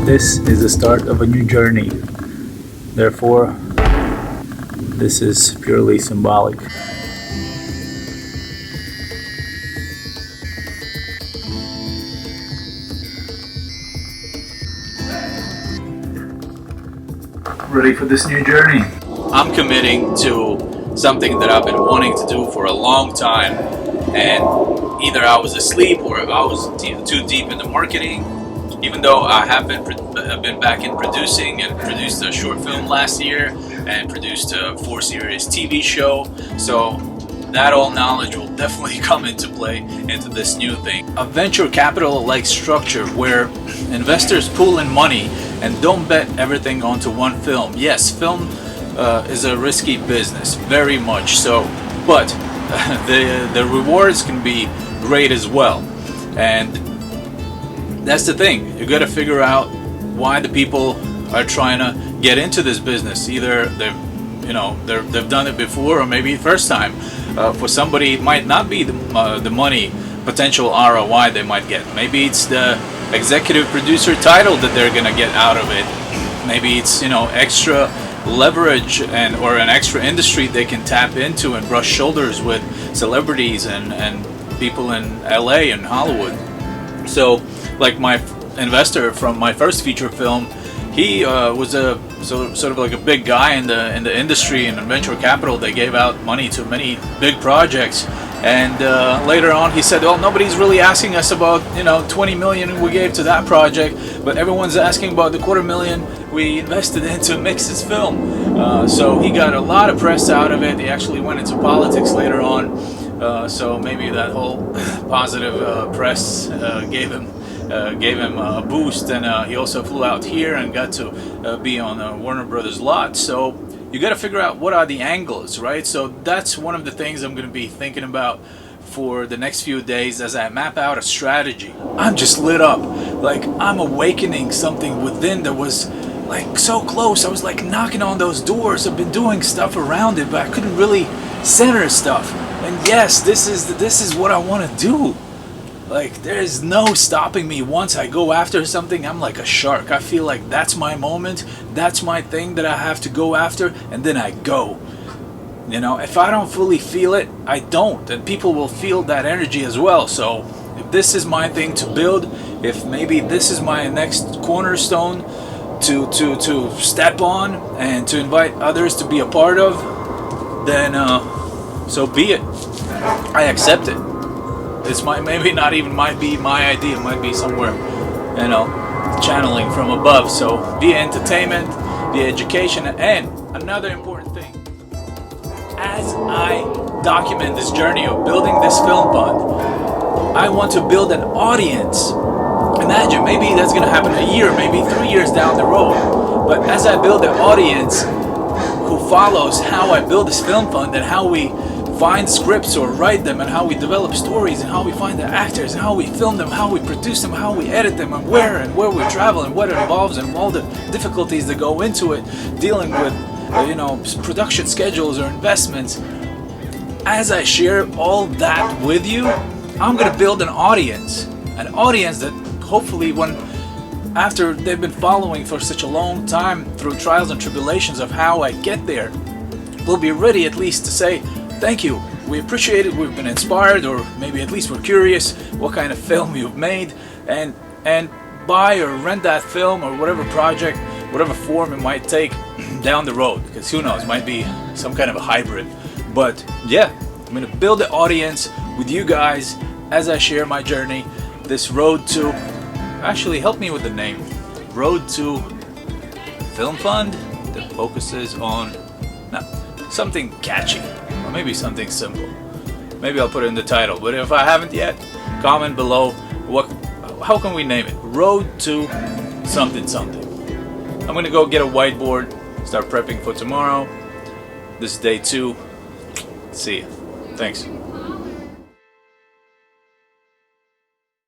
This is the start of a new journey. Therefore, this is purely symbolic. Ready for this new journey? I'm committing to something that I've been wanting to do for a long time, and either I was asleep or I was too deep into marketing. Even though I have been back in producing and produced a short film last year and produced a 4-series TV show, so that all knowledge will definitely come into play into this new thing. A venture capital-like structure where investors pool in money and don't bet everything onto one film. Yes, film is a risky business, very much so, but the rewards can be great as well. And that's the thing, you got to figure out why the people are trying to get into this business. Either they've done it before, or maybe first time. For somebody, it might not be the money potential ROI they might get. Maybe it's the executive producer title that they're gonna get out of it. Maybe it's extra leverage or an extra industry they can tap into and brush shoulders with celebrities and people in LA and Hollywood. So, like my investor from my first feature film, he was sort of like a big guy in the industry and in venture capital. They gave out money to many big projects, and later on he said, well, nobody's really asking us about 20 million we gave to that project, but everyone's asking about the $250,000 we invested into mix this film. So he got a lot of press out of it. He actually went into politics later on, so maybe that whole positive press gave him a boost, and he also flew out here and got to be on Warner Brothers lot. So you got to figure out what are the angles, right? So that's one of the things I'm going to be thinking about for the next few days as I map out a strategy. I'm just lit up, like I'm awakening something within that was like so close. I was like knocking on those doors. I've been doing stuff around it, but I couldn't really center stuff. And yes, this is what I want to do. Like, there's no stopping me. Once I go after something, I'm like a shark. I feel like that's my moment, that's my thing that I have to go after, and then I go. If I don't fully feel it, I don't, and people will feel that energy as well. So if this is my thing to build, if maybe this is my next cornerstone to step on and to invite others to be a part of, then so be it. I accept it. This maybe not even might be my idea. It might be somewhere, channeling from above. So via entertainment, via education, and another important thing. As I document this journey of building this film fund, I want to build an audience. Imagine, maybe that's going to happen a year, maybe 3 years down the road. But as I build an audience who follows how I build this film fund and how we find scripts or write them, and how we develop stories, and how we find the actors, and how we film them, how we produce them, how we edit them, and where we travel, and what it involves, and all the difficulties that go into it, dealing with production schedules or investments. As I share all that with you, I'm gonna build an audience that hopefully after they've been following for such a long time through trials and tribulations of how I get there, will be ready at least to say, thank you, we appreciate it, we've been inspired, or maybe at least we're curious what kind of film you've made, and buy or rent that film or whatever project, whatever form it might take down the road, because who knows, might be some kind of a hybrid. But yeah, I'm gonna build an audience with you guys as I share my journey, this road to, actually help me with the name, Road to Film Fund that focuses on something catchy, or maybe something simple. Maybe I'll put it in the title, but if I haven't yet, comment below how can we name it? Road to something something. I'm gonna go get a whiteboard, start prepping for tomorrow. This is day 2. See ya. Thanks.